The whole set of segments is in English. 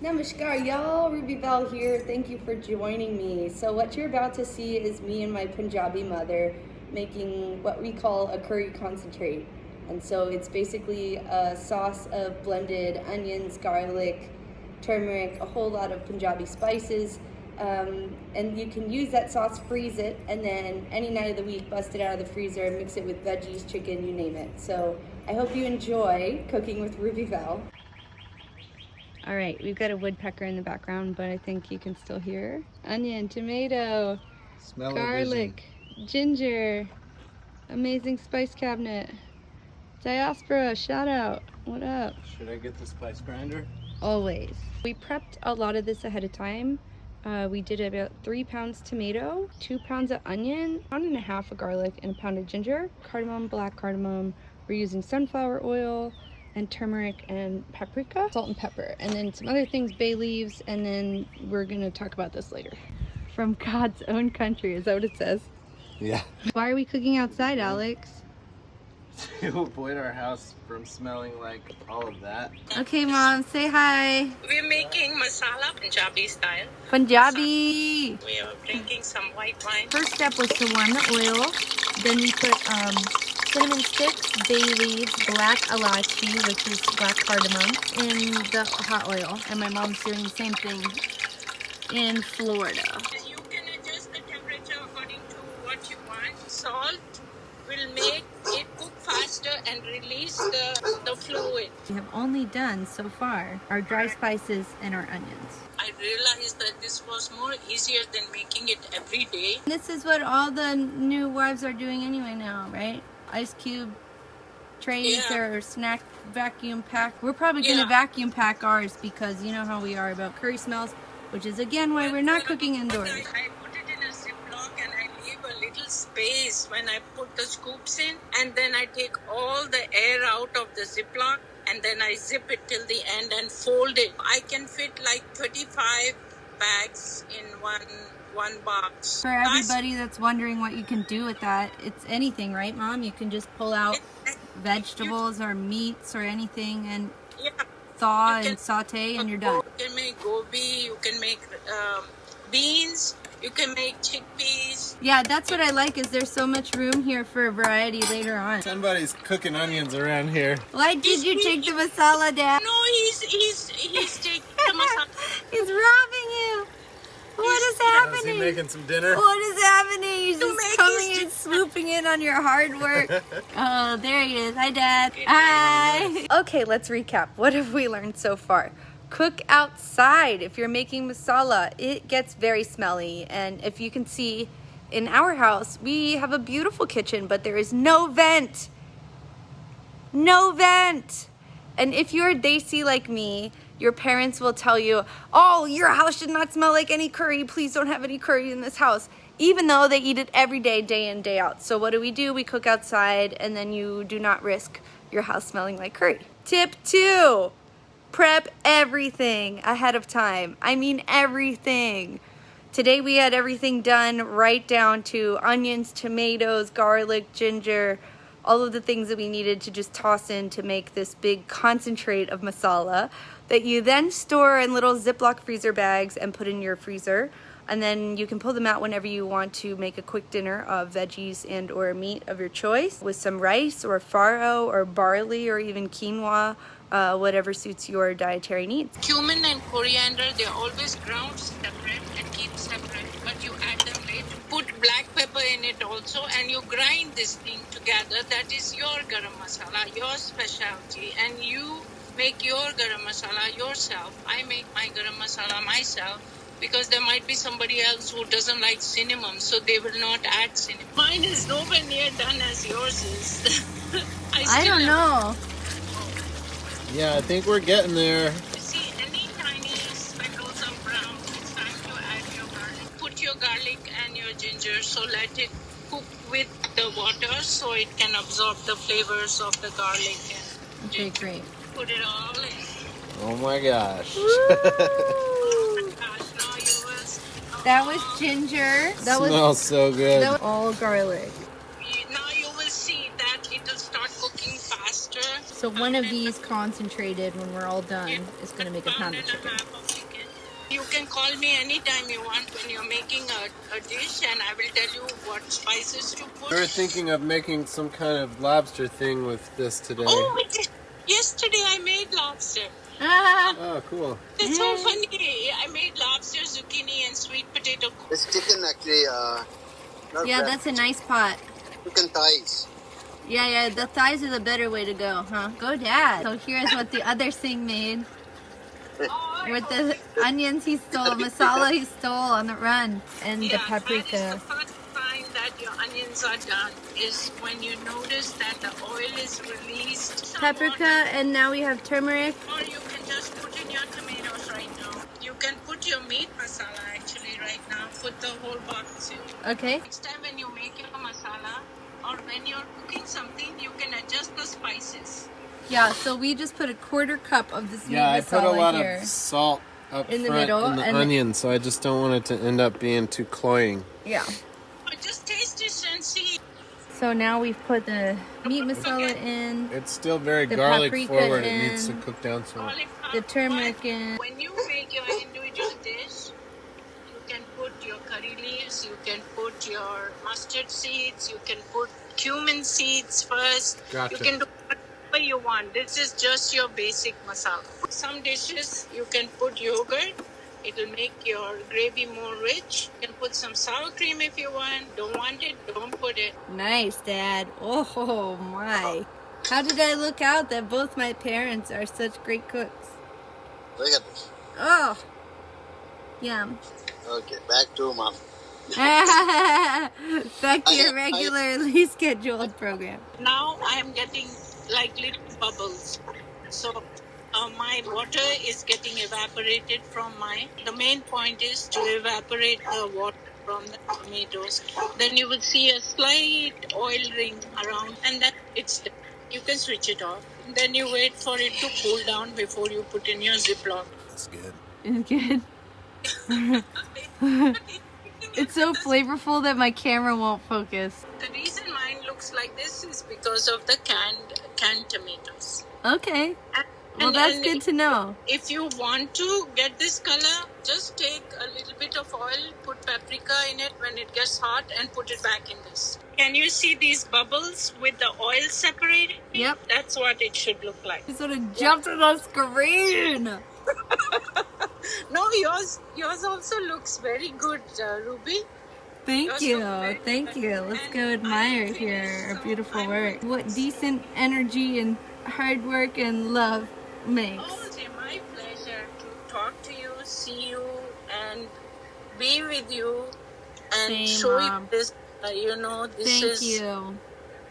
Namaskar y'all, Ruby Velle here. Thank you for joining me. So what you're about to see is me and my Punjabi mother making what we call a curry concentrate. And so it's basically a sauce of blended onions, garlic, turmeric, a whole lot of Punjabi spices. And you can use that sauce, freeze it, and then any night of the week bust it out of the freezer and mix it with veggies, chicken, you name it. So I hope you enjoy cooking with Ruby Velle. All right, we've got a woodpecker in the background, but I think you can still hear. Onion, tomato, garlic, ginger, amazing spice cabinet. Diaspora, shout out, what up? Should I get the spice grinder? Always. We prepped a lot of this ahead of time. We did about 3 pounds tomato, 2 pounds of onion, 1.5 pounds of garlic, and 1 pound of ginger, cardamom, black cardamom. We're using sunflower oil and turmeric and paprika, salt and pepper, and then some other things, bay leaves, and then we're gonna talk about this later. From God's own country, is that what it says? Yeah. Why are we cooking outside, Alex? To avoid our house from smelling like all of that. Okay, Mom, say hi. We're making masala Punjabi style. Punjabi! We are drinking some white wine. First step was to warm the oil. Then we put cinnamon sticks, bay leaves, black ilachi, which is black cardamom, in the hot oil. And my mom's doing the same thing in Florida. You can adjust the temperature according to what you want. Salt will make it cook faster and release the fluid. We have only done so far our dry spices and our onions. I realized that this was more easier than making it every day. This is what all the new wives are doing anyway now, right? Ice cube trays or snack vacuum pack. We're probably going to vacuum pack ours because you know how we are about curry smells, which is again why we're not cooking indoors. I put it in a Ziploc and I leave a little space when I put the scoops in, and then I take all the air out of the Ziploc and then I zip it till the end and fold it. I can fit like 35 bags in one box. For everybody that's wondering what you can do with that, it's anything, right, Mom? You can just pull out vegetables or meats or anything and thaw and saute and you're done. You can make gobi, you can make beans, you can make chickpeas. Yeah, that's what I like, is there's so much room here for variety later on. Somebody's cooking onions around here. Why did you take the masala, Dad? No, he's taking the masala. He's robbing you. What is happening? Is he making some dinner? What is happening? He's just coming in, swooping in on your hard work. Oh, there he is. Hi, Dad. Hi. Okay, let's recap. What have we learned so far? Cook outside. If you're making masala, it gets very smelly. And if you can see, in our house, we have a beautiful kitchen, but there is no vent. No vent. And if you're Desi like me, your parents will tell you, oh, your house should not smell like any curry. Please don't have any curry in this house. Even though they eat it every day, day in, day out. So what do? We cook outside, and then you do not risk your house smelling like curry. Tip 2, prep everything ahead of time. I mean everything. Today we had everything done right down to onions, tomatoes, garlic, ginger, all of the things that we needed to just toss in to make this big concentrate of masala that you then store in little Ziploc freezer bags and put in your freezer. And then you can pull them out whenever you want to make a quick dinner of veggies and or meat of your choice with some rice or farro or barley or even quinoa, whatever suits your dietary needs. Cumin and coriander, they're always ground separate and keep separate, but you add them later. Put black pepper in it also, and you grind this thing together. That is your garam masala, your specialty, and you make your garam masala yourself. I make my garam masala myself because there might be somebody else who doesn't like cinnamon, so they will not add cinnamon. Mine is nowhere near done as yours is. I don't know. Yeah, I think we're getting there. You see, any tiny speckles of brown, it's time to add your garlic. Put your garlic and your ginger, so let it cook with the water so it can absorb the flavors of the garlic and Okay, great. put it all in. Oh my gosh. Oh my gosh, now you will... That was ginger. That Smells so good. That was all garlic. Now you will see that it will start cooking faster. So one of these concentrated when we're all done is going to make a pound of chicken. Pound and a half of You can call me anytime you want when you're making a dish, and I will tell you what spices to put. We were thinking of making some kind of lobster thing with this today. Oh, yesterday I made lobster. Oh, cool. It's so funny. I made lobster, zucchini, and sweet potato. It's chicken actually. Yeah, that's a nice pot. Chicken thighs. Yeah, the thighs are the better way to go, huh? Go, Dad. So here's what the other thing made. With the onions he stole, masala he stole on the run, and the paprika. That is the first sign that your onions are done, is when you notice that the oil is released. Paprika, and now we have turmeric. Or you can just put in your tomatoes right now. You can put your meat masala actually right now. Put the whole box in. Okay. Next time when you make your masala, or when you're cooking something, you can adjust the spices. Yeah, so we just put a 1/4 cup of this meat Yeah, I put a masala lot here. of salt up In the front middle, in the and onion, so I just don't want it to end up being too cloying. Yeah. But just taste it and see. So now we've put the meat masala in, It's still very The garlic paprika forward. It needs to in. cook down some. the turmeric in. When you make your individual dish, you can put your curry leaves, you can put your mustard seeds, you can put cumin seeds first. Gotcha. You can do whatever you want. This is just your basic masala. Some dishes you can put yogurt. It'll make your gravy more rich. You can put some sour cream if you want. Don't want it, don't put it. Nice, Dad. Oh my. How did I look out that both my parents are such great cooks? Look at this. Oh. Yum. Okay, back to mom. Back to your regularly scheduled program. Now I am getting like little bubbles. So my water is getting evaporated from the main point is to evaporate the water from the tomatoes. Then you will see a slight oil ring around, and then it's done. You can switch it off. Then you wait for it to cool down before you put in your Ziploc. That's good. It's good. It's so flavorful that my camera won't focus. The reason mine looks like this is because of the canned tomatoes. Okay. Well, And- that's and good to know. If you want to get this color, just take a little bit of oil, put paprika in it when it gets hot, and put it back in this. Can you see these bubbles with the oil separated? Yep. That's what it should look like. You sort of jumped on the screen. No, yours also looks very good, Ruby. Thank You're you. so very Thank good. you. Let's And go admire I'm here our so- beautiful I'm- work. What decent energy and hard work and love makes. Oh, it's my pleasure to talk to you, see you, and be with you, and Same, show Mom. you this. This Thank is you.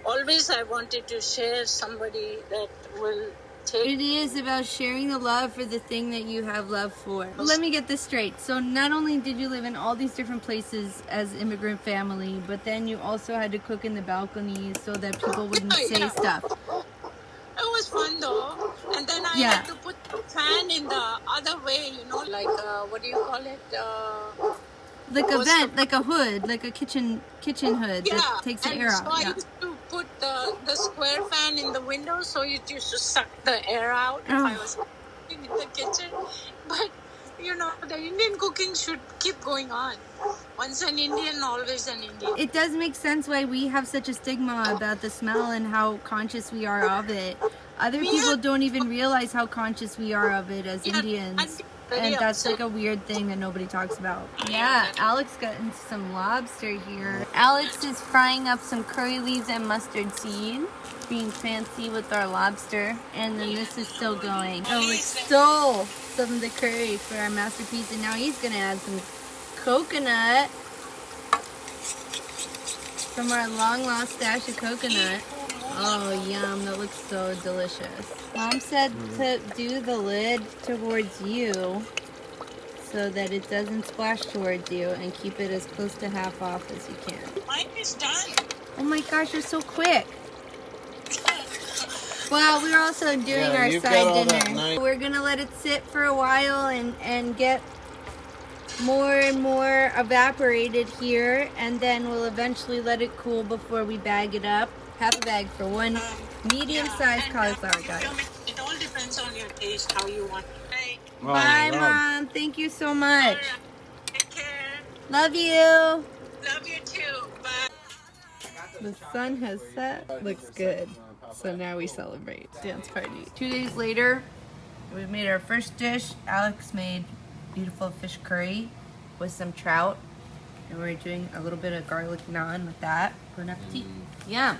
always I wanted to share somebody that will take. It is about sharing the love for the thing that you have love for. Let me get this straight. So not only did you live in all these different places as immigrant family, but then you also had to cook in the balconies so that people wouldn't say Yeah. stuff. It was fun though, and then I Yeah. had to put the fan in the other way. Like what do you call it? Like a What's vent, like a hood, like a kitchen hood Yeah, that takes the and air so out. I Yeah. used to put the square fan in the window, so it used to suck the air out if I Oh. was cooking in the kitchen. But the Indian cooking should keep going on. Once an Indian, always an Indian. It does make sense why we have such a stigma about the smell and how conscious we are of it. Other people don't even realize how conscious we are of it as Yeah, Indians. I'd be very And that's upset. like a weird thing that nobody talks about. Yeah, Alex got into some lobster here. Alex is frying up some curry leaves and mustard seed, being fancy with our lobster. And then this is still going. Alex stole some of the curry for our masterpiece, and now he's gonna add some coconut from our long lost stash of coconut. Oh, yum, that looks so delicious. Mom said to do the lid towards you so that it doesn't splash towards you, and keep it as close to half off as you can. Mine is done. Oh my gosh, you're so quick. Well, we're also doing Yeah, our you've got side all that dinner. nice- We're gonna let it sit for a while and get more and more evaporated here, and then we'll eventually let it cool before we bag it up. Half a bag for one medium-sized And, cauliflower, guys. It all depends on your taste, how you want it. Bye, Mom. Thank you so much. All right. Take care. Love you. Love you too. Bye. The sun has set. Looks good. So now we celebrate. Dance party. 2 days later, we made our first dish. Alex made beautiful fish curry with some trout. And we're doing a little bit of garlic naan with that. Bon appetit. Yum.